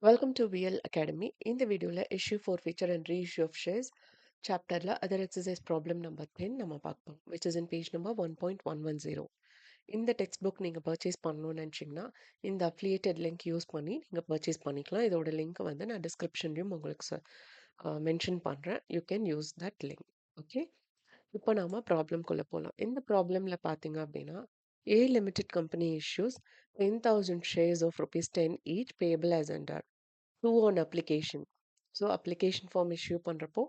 Welcome to VL academy. இந்த வீடியோவில் issue forfeiture and reissue of shares சாப்டரில் other exercise problem number 10 நம்ம பார்ப்போம், which is in page number 1.110. இந்த text book நீங்கள் purchase பண்ணணும்னு நினச்சிங்கன்னா இந்த அஃபிலியேட்டட் லிங்க் யூஸ் பண்ணி நீங்கள் பர்ச்சேஸ் பண்ணிக்கலாம். இதோட லிங்க் வந்து நான் டிஸ்கிரிப்ஷன்லையும் உங்களுக்கு மென்ஷன் பண்ணுறேன். You can use that link. Okay, இப்போ நாம ப்ராப்ளம்குள்ளே போகலாம். இந்த ப்ராப்ளமில் பார்த்தீங்க அப்படின்னா A limited company issues 10,000 shares of rupees 10 each payable as under 2 on application. So application form issue பண்ணுறப்போ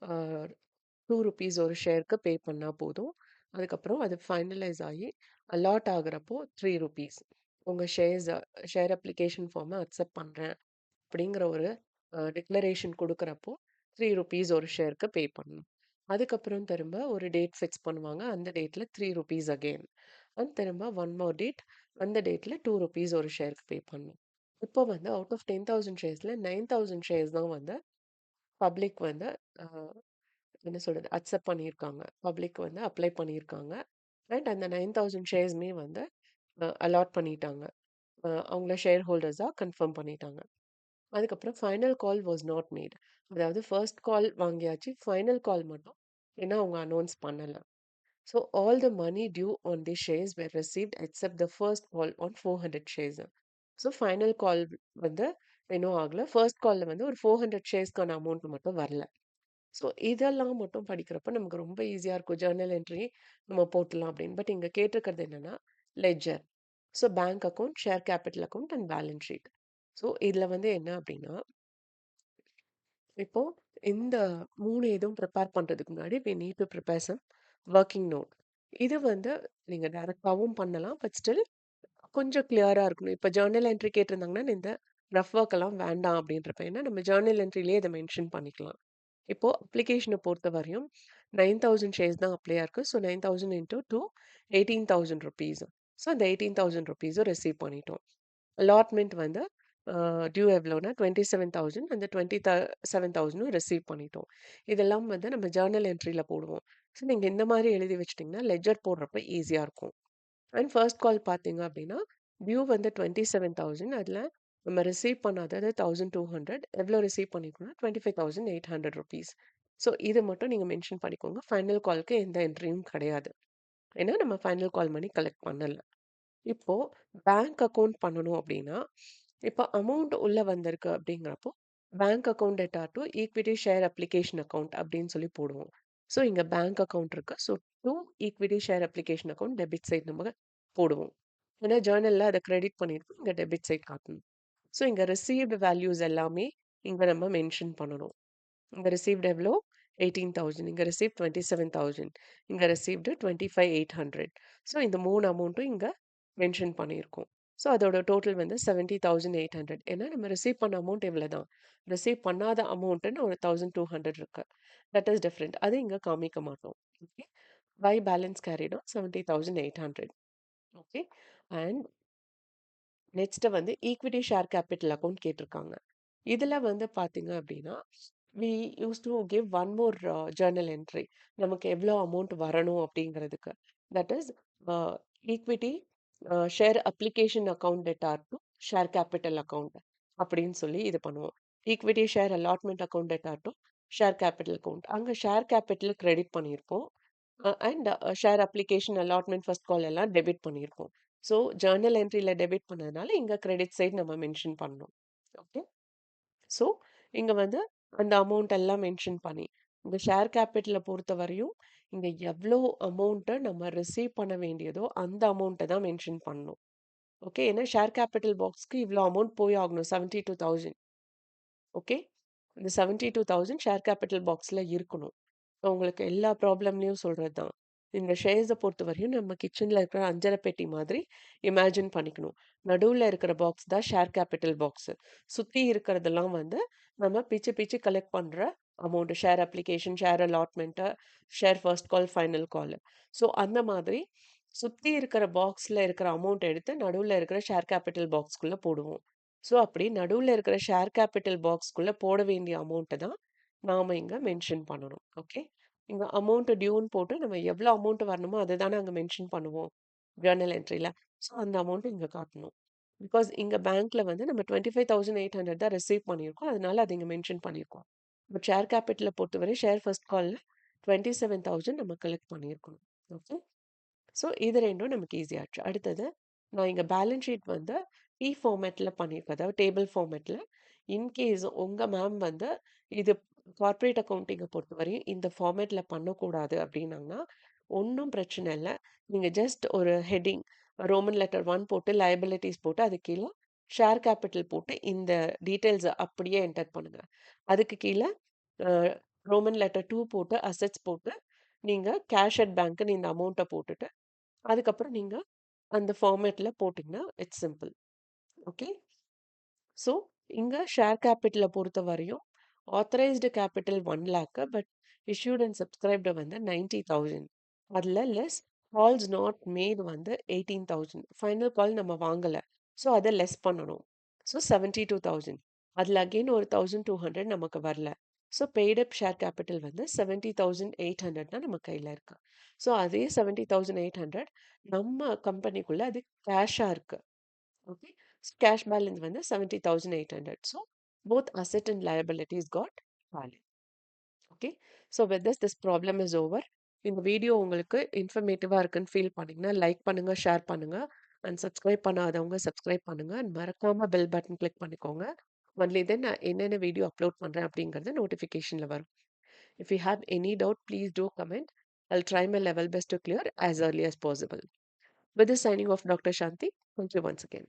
2 ருபீஸ் ஒரு ஷேருக்கு பே பண்ணால் போதும். அதுக்கப்புறம் அது ஃபைனலைஸ் ஆகி அலாட் ஆகுறப்போ 3 ருபீஸ் உங்கள் ஷேர் அப்ளிகேஷன் ஃபார்மை அக்செப்ட் பண்ணுறேன் அப்படிங்கிற ஒரு டிக்ளரேஷன் கொடுக்குறப்போ 3 ருபீஸ் ஒரு ஷேருக்கு பே பண்ணணும். அதுக்கப்புறம் திரும்ப ஒரு டேட் ஃபிக்ஸ் பண்ணுவாங்க. அந்த டேட்டில் 3 ருபீஸ் அகெயின். அண்ட் திரும்ப ஒன் மோர் டேட், அந்த டேட்டில் 2 ருபீஸ் ஒரு ஷேருக்கு பே பண்ணணும். இப்போ வந்து அவுட் ஆஃப் 10,000 ஷேர்ஸில் 9,000 ஷேர்ஸ் தான் வந்து பப்ளிக் வந்து என்ன சொல்கிறது அக்செப்ட் பண்ணியிருக்காங்க. பப்ளிக் வந்து அப்ளை பண்ணியிருக்காங்க. அண்ட் அந்த 9,000 ஷேர்ஸுமே வந்து அலாட் பண்ணிட்டாங்க. அவங்கள ஷேர் ஹோல்டர்ஸாக கன்ஃபார்ம் பண்ணிட்டாங்க. அதுக்கப்புறம் final call was not made. அதாவது ஃபர்ஸ்ட் கால் வாங்கியாச்சு, ஃபைனல் கால் மட்டும் ஏன்னா அவங்க அனௌன்ஸ் பண்ணலை. So all the money due on the shares were received except the first call on 400 shares. So final call வந்து இன்னும் ஆகலை. ஃபர்ஸ்ட் காலில் வந்து ஒரு 400 ஷேர்ஸ்க்கான அமௌண்ட் மட்டும் வரல. ஸோ இதெல்லாம் மட்டும் படிக்கிறப்ப நமக்கு ரொம்ப ஈஸியாக இருக்கும். ஜர்னல் என்ட்ரி நம்ம போட்டுடலாம் அப்படின்னு. பட் இங்கே கேட்டிருக்கிறது என்னன்னா ledger. So bank account, share capital account and balance sheet. So இதில் வந்து என்ன அப்படின்னா இப்போ இந்த 3 எதுவும் ப்ரிப்பேர் பண்ணுறதுக்கு முன்னாடி we need to prepare some working note. இது வந்து நீங்கள் டைரெக்டாகவும் பண்ணலாம். பட் ஸ்டில் கொஞ்சம் கிளியராக இருக்கணும். இப்போ ஜர்னல் என்ட்ரி கேட்டிருந்தாங்கன்னா இந்த ரஃப் ஒர்க் எல்லாம் வேண்டாம் அப்படின்றப்ப ஏன்னா நம்ம ஜர்னல் என்ட்ரிலேயே இதை மென்ஷன் பண்ணிக்கலாம். இப்போ அப்ளிகேஷனை பொறுத்த வரையும் 9,000 ஷேர்ஸ் தான் அப்ளையா இருக்கு. So 9,000 into 2 18,000 rupees. ஸோ அந்த 18,000 ருபீஸும் ரிசீவ் பண்ணிட்டோம். அலாட்மெண்ட் வந்து டியூ எவ்வளோனா 27,000. அந்த 27,000 ரிசீவ் பண்ணிட்டோம். இதெல்லாம் வந்து நம்ம ஜர்னல் என்ட்ரியில் போடுவோம். ஸோ நீங்கள் இந்த மாதிரி எழுதி வச்சிட்டிங்கன்னா லெட்ஜர் போடுறப்ப ஈஸியாக இருக்கும். அண்ட் ஃபர்ஸ்ட் கால் பார்த்தீங்க அப்படின்னா டியூ வந்து 27,000. அதில் நம்ம ரிசீவ் பண்ணாதது 1,200. எவ்வளோ ரிசீவ் பண்ணிக்கணும்னா 25,800 ருபீஸ். ஸோ இது மட்டும் நீங்கள் மென்ஷன் பண்ணிக்கோங்க. ஃபைனல் கால்க்கு எந்த என்ட்ரியும் கிடையாது. ஏன்னா நம்ம ஃபைனல் கால் மணி கலெக்ட் பண்ணலை. இப்போ பேங்க் அக்கவுண்ட் பண்ணணும் அப்படின்னா இப்போ அமௌண்ட் உள்ள வந்திருக்கு அப்படிங்கிறப்போ bank account debtor to equity share application account அப்படின்னு சொல்லி போடுவோம். ஸோ இங்கே பேங்க் அக்கவுண்ட் இருக்கு. So to equity share application account debit side நம்ம போடுவோம். ஏன்னா ஜேர்னலில் அதை கிரெடிட் பண்ணியிருக்கோம், இங்கே டெபிட் சைட் காட்டணும். ஸோ இங்கே ரிசீவ்டு வேல்யூஸ் எல்லாமே இங்கே நம்ம மென்ஷன் பண்ணணும். இங்கே ரிசீவ்டு எவ்வளோ 18,000, இங்கே ரிசீவ் 27,000, இங்கே ரிசீவ்டு 25,800. ஸோ இந்த 3 அமௌண்ட்டும் இங்கே மென்ஷன் பண்ணியிருக்கோம். ஸோ அதோட டோட்டல் வந்து 70,800. ஏன்னா நம்ம ரிசீவ் பண்ண அமௌண்ட் இவ்வளோ தான். ரிசீவ் பண்ணாத அமௌண்ட்டுன்னு ஒரு 1,200 இருக்கு. That is different. அது இங்கே காமிக்க மாட்டோம். Okay, by balance carried on 70,800. Okay, and next வந்து ஈக்விட்டி ஷேர் கேபிட்டல் அக்கௌண்ட் கேட்டிருக்காங்க. இதில் வந்து பார்த்தீங்க அப்படின்னா we use to give one more journal entry. நமக்கு எவ்வளோ அமௌண்ட் வரணும் அப்படிங்கிறதுக்கு. That is equity share application account debtor to share capital account அப்படின்னு சொல்லி இது பண்ணுவோம். Equity share allotment account debtor to share capital account. அங்கே ஷேர் கேபிட்டல் கிரெடிட் பண்ணியிருப்போம். And share application allotment first கால் எல்லாம் டெபிட் பண்ணியிருப்போம். ஸோ ஜர்னல் என்ட்ரியில் டெபிட் பண்ணதுனால இங்கே கிரெடிட் சைட் நம்ம மென்ஷன் பண்ணணும். ஓகே, ஸோ இங்கே வந்து அந்த அமௌண்ட் எல்லாம் மென்ஷன் பண்ணி இந்த ஷேர் கேபிட்டலை பொறுத்த வரையும் இங்கே எவ்வளோ அமௌண்ட்டை நம்ம ரிசீவ் பண்ண வேண்டியதோ அந்த அமௌண்ட்டை தான் மென்ஷன் பண்ணணும். ஓகே, ஏன்னா ஷேர் கேபிட்டல் பாக்ஸ்க்கு இவ்வளோ அமௌண்ட் போய் ஆகணும் 72,000. ஓகே, இந்த 72,000 ஷேர் கேபிட்டல் பாக்ஸில் இருக்கணும். உங்களுக்கு எல்லா ப்ராப்ளம்லையும் சொல்கிறது தான். இந்த ஷேர்ஸை பொறுத்த வரையும் நம்ம கிச்சனில் இருக்கிற அஞ்சரை பெட்டி மாதிரி இமேஜின் பண்ணிக்கணும். நடுவில் இருக்கிற பாக்ஸ் தான் ஷேர் கேபிட்டல் பாக்ஸு. சுற்றி இருக்கிறதெல்லாம் வந்து நம்ம பிச்சு பிச்சு கலெக்ட் பண்ணுற amount. Share application, share allotment, share first கால், ஃபைனல் கால். ஸோ அந்த மாதிரி சுற்றி இருக்கிற பாக்ஸில் இருக்கிற அமௌண்ட் எடுத்து நடுவில் இருக்கிற ஷேர் கேபிட்டல் பாக்ஸ்குள்ளே போடுவோம். ஸோ அப்படி நடுவில் இருக்கிற ஷேர் கேபிட்டல் பாக்ஸ்குள்ளே போட வேண்டிய அமௌண்ட்டை தான் நாம் இங்கே மென்ஷன் பண்ணணும். ஓகே, இங்கே அமௌண்ட் டியூன்னு போட்டு நம்ம எவ்வளோ அமௌண்ட் வரணுமோ அதை தானே அங்கே மென்ஷன் பண்ணுவோம் ஜர்னல் என்ட்ரியில். ஸோ அந்த அமௌண்ட் இங்கே காட்டணும். பிகாஸ் இங்க பேங்க்ல வந்து நம்ம 25,800 தான் ரிசீவ் பண்ணியிருக்கோம். அதனால அத இங்க மென்ஷன் பண்ணியிருக்கோம். பட் ஷேர் கேப்பிட்டல பொறுத்தவரை ஷேர் ஃபர்ஸ்ட் கால்ல 27,000 நம்ம கலெக்ட் பண்ணியிருக்கணும். ஓகே. ஸோ இது 2ம் நமக்கு ஈஸி ஆச்சு. அடுத்தது நான் இங்க பேலன்ஸ் ஷீட் வந்து ஃபார்மேட்ல பண்ணியிருக்கேன். அதாவது டேபிள் ஃபார்மேட்ல. இன்கேஸ் உங்க மேம் வந்து இது கார்ப்பரேட் அக்கவுண்டிங்க பொறுத்தவரையும் இந்த ஃபார்மேட்ல பண்ணக்கூடாது அப்படின்னாங்கன்னா, ஒண்ணும் பிரச்சனை இல்ல. நீங்க ஜஸ்ட் ஒரு ஹெட்டிங் ரோமன் லெட்டர் 1 போட்டு லயபிலிட்டீஸ் போட்டு அது கீழ ஷேர் கேப்பிட்டல் போட்டு இந்த டீட்டெயில்ஸ அப்படியே என்டர் பண்ணுங்க. அதுக்கு கீழ அ ரோமன் லெட்டர் 2 போட்டு அசெட்ஸ் போட்டு நீங்க கேஷ் அட் பேங்க்ன்னு இந்த அமௌண்ட்ட போட்டுட்டு, அதுக்கப்புறம் நீங்க அந்த ஃபார்மேட்ல போட்டீங்கன்னா, இட்ஸ் சிம்பிள். ஓகே. ஸோ, இங்க ஷேர் கேப்பிட்டல பொறுத்தவரையும் authorised capital 1,00,000 but issued and subscribed வந்து 90,000. அதுல லெஸ் கால்ஸ் நாட் மேட் வந்து 18,000. ஃபைனல் கால் நம்ம வாங்கல. ஸோ, அத லெஸ் பண்ணணும். ஸோ, 72,000. அதுல அகைன் ஒரு 1,200 நமக்கு வரல. ஸோ, பெய்ட் அப் ஷேர் கேப்பிட்டல் வந்து 70,800 தான் நம்ம கையில இருக்கு. ஸோ, அதே 70,800 நம்ம கம்பெனிக்குள்ள அது கேஷா இருக்கு. Okay. So cash balance வந்து 70,800. So both asset and liabilities got valid. Okay. So with this problem is over. இந்த வீடியோ உங்களுக்கு இன்ஃபர்மேட்டிவா இருக்குன்னு ஃபீல் பண்ணீங்கன்னா லைக் பண்ணுங்க, ஷேர் பண்ணுங்க அண்ட் சப்ஸ்கிரைப் பண்ணாதவங்க சப்ஸ்கிரைப் பண்ணுங்க அண்ட் மறக்காம பெல் பட்டன் கிளிக் பண்ணிக்கோங்க. ஒன்லி தென் நான் என்னென்ன வீடியோ அப்லோட் பண்றேன் அப்படிங்கறது நோட்டிஃபிகேஷன்ல வரும். If you have any doubt, please do comment. I'll try my level best to clear as early as possible. With this signing off, Dr. Shanti. Thank you once again.